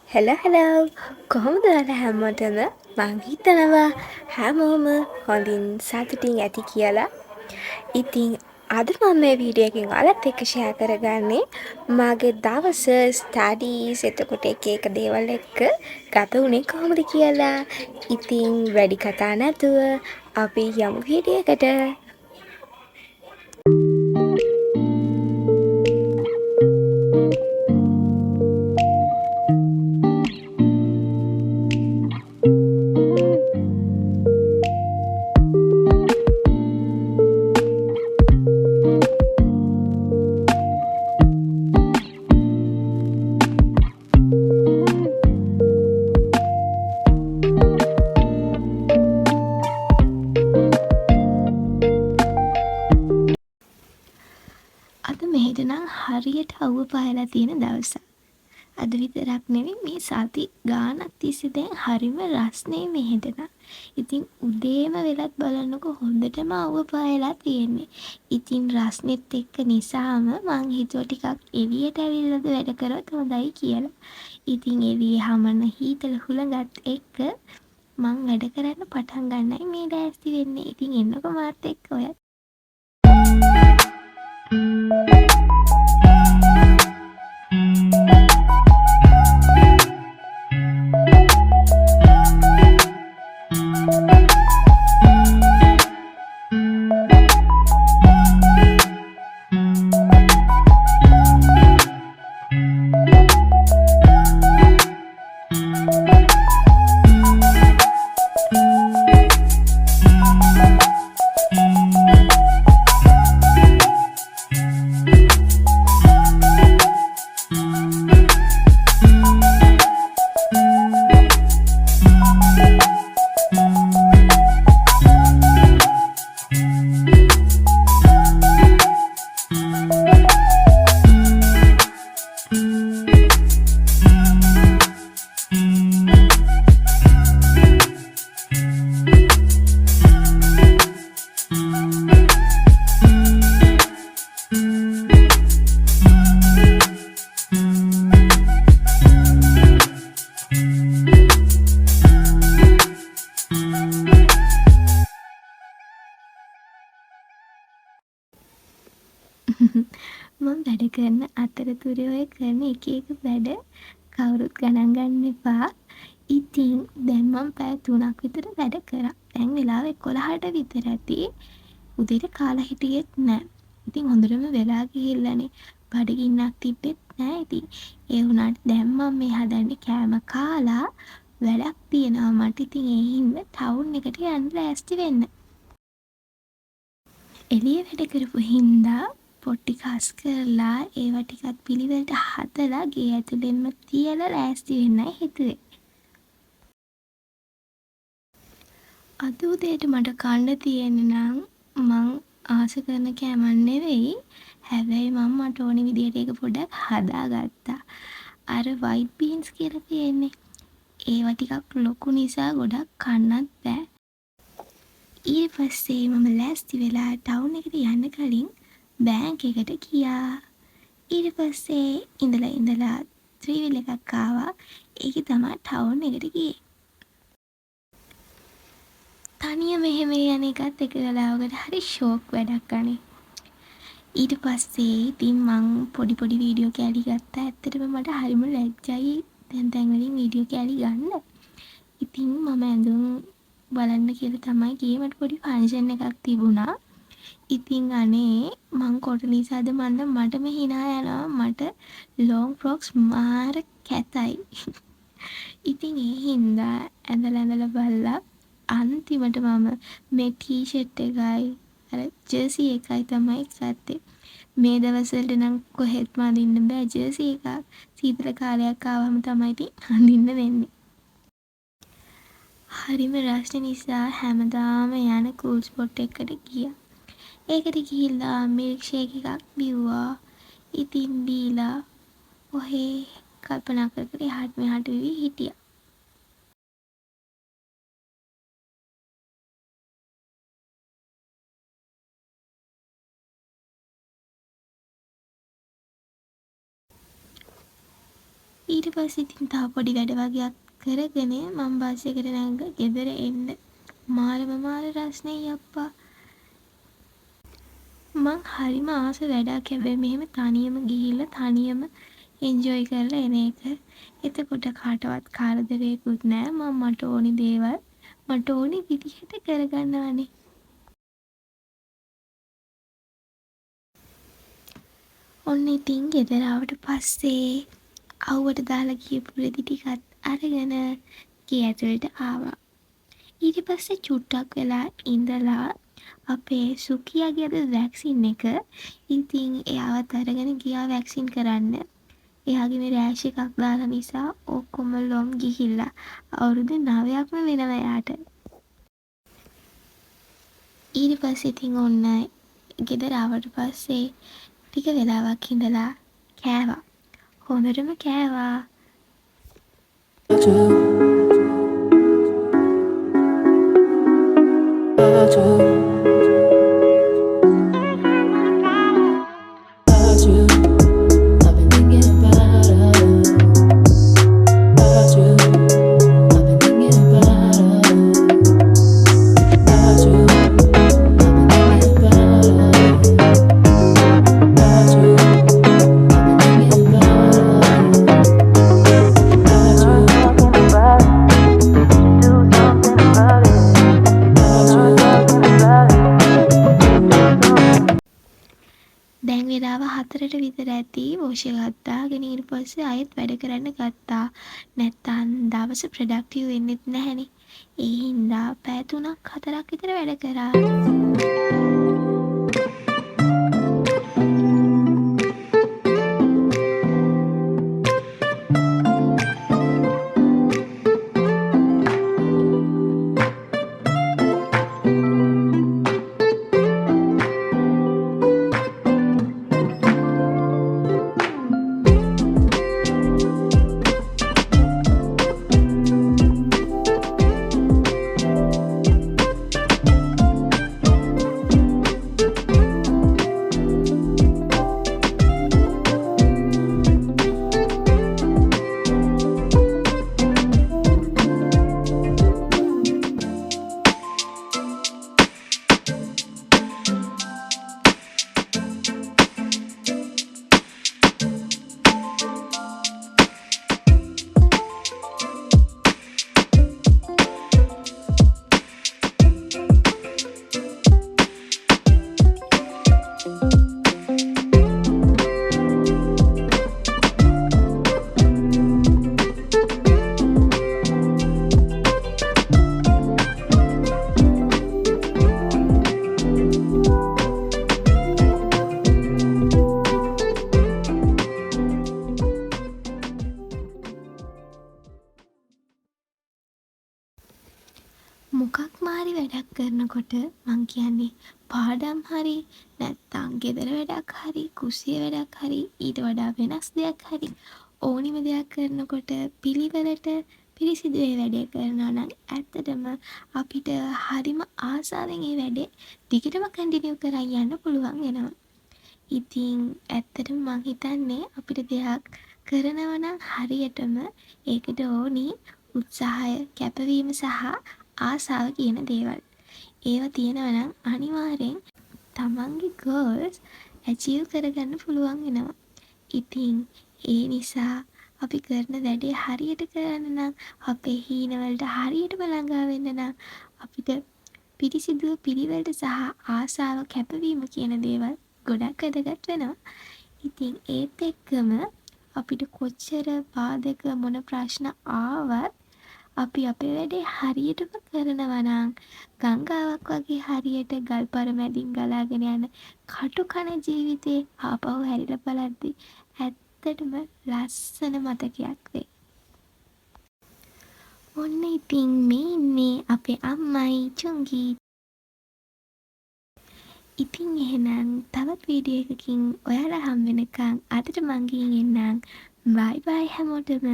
Hello කොහොමද ඔයාලා හැමෝටම මං හිතනවා හැමෝම හොඳින් සතුටින් ඇති කියලා. ඉතින් අද මම මේ වීඩියෝ එකෙන් ඔයාලත් එක්ක ෂෙයා කරගන්නේ මගේ දවස ස්ටඩීස් එතකොට එක දේවල් එක්ක ගත වුණේ කොහොමද කියලා. ඉතින් වැඩි කතා නැතුව අපි යමු වීඩියෝ එකට. අද මෙහෙට නම් හරියට අවුව පහලා තියෙන දවසක්. අද විතරක් නෙවෙයි මේ සති ගානක් තිස්සේ දැන් හරිම රස්නේ මෙහෙට නම්. ඉතින් උදේම වෙලත් බලන්නකො හොඳටම අවුව පහලා තියෙන්නේ. ඉතින් රස්නෙත් එක්ක නිසාම මං හිතුවා ටිකක් එළියට ඇවිල්ලාද වැඩ කරොත් හොඳයි කියලා. ඉතින් එළියේ හමන හීතල හුළඟත් එක්ක මං වැඩ කරන්න පටන් ගන්නයි මේ ලෑස්ති වෙන්නේ. ඉතින් එන්නකො මාත් එක්ක ඔයත්. මම වැඩ කරන අතරතුරේ ඔය කරන එක වැඩ කවුරුත් ගණන් ගන්න එපා. ඉතින් දැන් මම පැය 3ක් විතර වැඩ කරා. දැන් වෙලාව 11ට විතර ඇති. උදේට කාලා හිටියෙත් නෑ. ඉතින් හොඳටම වෙලා ගිහිල්ලානේ. බඩගින්නක් තිබ්බෙත් නෑ. ඉතින් ඒ වුණාට දැන් මම මේ හදන්නේ කෑම කාලා වැඩක් තියෙනවා මට. ඉතින් ඒ හින්දා ටවුන් එකට යන්න ලෑස්ති වෙන්න. එළිය වැඩ කරපු හින්දා පොට්ටි කස් කරලා ඒවා ටිකක් පිළිවෙලට හදලා ගේ ඇතුළෙන්ම තියලා ලෑස්ති වෙන්නයි හිතුවේ. අද උදේට මට කන්න තියෙන්නේ නම් මං ආස කරන කෑමක් නෙවෙයි. හැබැයි මම මට ඕනේ විදියට ඒක පොඩ්ඩක් හදාගත්තා. අර white beans කියලා තියෙන්නේ. ඒවා ටිකක් ලොකු නිසා ගොඩක් කන්නත් බෑ. ඊට පස්සේ මම ලෑස්ති වෙලා ටවුන් එකට යන්න කලින් බෑන්ක් එකට ගියා. ඊට පස්සේ ඉඳලා ත්‍රිවිල් එකක් ආවා. ඒකේ තමයි ටවුන් එකට ගියේ. තනියම එහෙම යන එකත් එක වෙලාවකට හරි ෂෝක් වැඩක් අනේ. ඊට පස්සේ ඉතින් මං පොඩි වීඩියෝ කෑලි ගත්තා. ඇත්තටම මට හරිම ලැජ්ජයි දැන් වලින් වීඩියෝ කෑලි ගන්න. ඉතින් මම ඇඳුම් බලන්න කියලා තමයි ගියේ. මට පොඩි ෆන්ක්ෂන් එකක් තිබුණා. ඉතින් අනේ මං කොට නිසාද මටම hina යනවා. මට ලොං ෆ්‍රොක්ස් මාර කැතයි. ඉතින් ඒ හින්දා ඇඳලා බලලා අන්තිමට මම මේ ටී-ෂර්ට් එකයි අර ජර්සි එකයි තමයි ගත්තේ. මේ දවස්වලට නම් කොහෙත්ම අඳින්න බෑ ජර්සි එකක්. සීතල කාලයක් ආවම තමයි ඉතින් අඳින්න වෙන්නේ. හරිම රස්නේ නිසා හැමදාම යන කූල් ස්පොට් එකකට ගියා. ඒකට ගිහිල්ලා මිල්ක් ෂේක් එකක් බිව්වා. ඉතින් බීලා ඔහේ කල්පනා කර එහාට මෙහාට වෙවි හිටියා. ඊට පස්සේ ඉතින් තව පොඩි වැඩ වගේක් කරගෙන මම බස් එකට නැග ගෙදර එන්න. මාර රස්නේ යප්පා. මං හරිම ආස වැඩක් හැබැයි මෙහෙම තනියම ගිහිල්ලා තනියම එන්ජොයි කරලා එන එක. එතකොට කාටවත් කරදරයක්වත් නෑ. මට ඕනි දේවල් මට ඕනි විදිහට කරගන්නවානේ. ඔන්න ඉතින් ගෙදර ආවට පස්සේ අවුවට දාලා ගියපු රෙදි ටිකත් අරගෙන ගේ ඇතුළට ආවා. ඊට පස්සේ චුට්ටක් වෙලා ඉඳලා අපේ සුකියාගේ අද වැක්සින් එක ඉතින් එයාවත් අරගෙන ගියා වැක්සින් කරන්න. එයාගේ මේ රෑෂ් එකක් දාලා නිසා ඔක්කොම ලොම් ගිහිල්ලා අවුරුදු 9ක්ම වෙනවා එයාට. ඊට පස්සේ ඉතින් ඔන්න ගෙදර ආවට පස්සේ ටික වෙලාවක් ඉඳලා කෑවා. හොඳටම කෑවා. දැන් වෙලාව 4ට විතර ඇති. වොෂ් එක ගත්තාගෙන ඊට පස්සේ ආයෙත් වැඩ කරන්න ගත්තා. නැත්තම් දවස ප්‍රොඩක්ටිව් වෙන්නෙත් නැහැනේ. ඒ හින්දා පැය 3ක් 4ක් විතර වැඩ කරා. මොකක් මාරි වැඩක් කරනකොට මං කියන්නේ පාඩම් හරි නැත්තම් ගෙදර වැඩක් හරි කුස්සිය වැඩක් හරි ඊට වඩා වෙනස් දෙයක් හරි ඕනිම දෙයක් කරනකොට පිළිවෙලට පිරිසිදු ඒ වැඩේ කරනවා නම් ඇත්තටම අපිට හරිම ආසාවෙන් ඒ වැඩේ දිගටම කන්ටිනියු කරන් යන්න පුළුවන් වෙනවා. ඉතින් ඇත්තටම මං හිතන්නේ අපිට දෙයක් කරනවා නම් හරියටම ඒකට ඕනි උත්සාහය, කැපවීම සහ ආසාව කියන දේවල්. ඒවා තියෙනවා නම් අනිවාර්යෙන් තමන්ගේ goals achieve කරගන්න පුළුවන් වෙනවා. ඉතින් ඒ නිසා අපි කරන වැඩේ හරියට කරන්න නම් අපේ හීන වලට හරියටම ළඟා වෙන්න නම් අපිට පිරිසිදු පිළිවෙලට සහ ආසාව කැපවීම කියන දේවල් ගොඩක් වැදගත් වෙනවා. ඉතින් ඒත් එක්කම අපිට කොච්චර බාධක මොන ප්‍රශ්න ආවත් අපි අපේ වැඩේ හරියටම කරනවා නම් ගංගාවක් වගේ හරියට ගල්පර මැදින් ගලාගෙන යන කටුකන ජීවිතේ ආපහු හැරිලා බලද්දි ඇත්තටම ලස්සන මතකයක් වෙයි. ඔන්න ඉතින් මේ ඉන්නේ අපේ අම්මයි චුංගි. ඉතින් එහෙනම් තවත් වීඩියෝ එකකින් ඔයාලා හම් වෙනකන් අදට මං ගිහින් එන්නම්. බයි බයි හැමෝටම.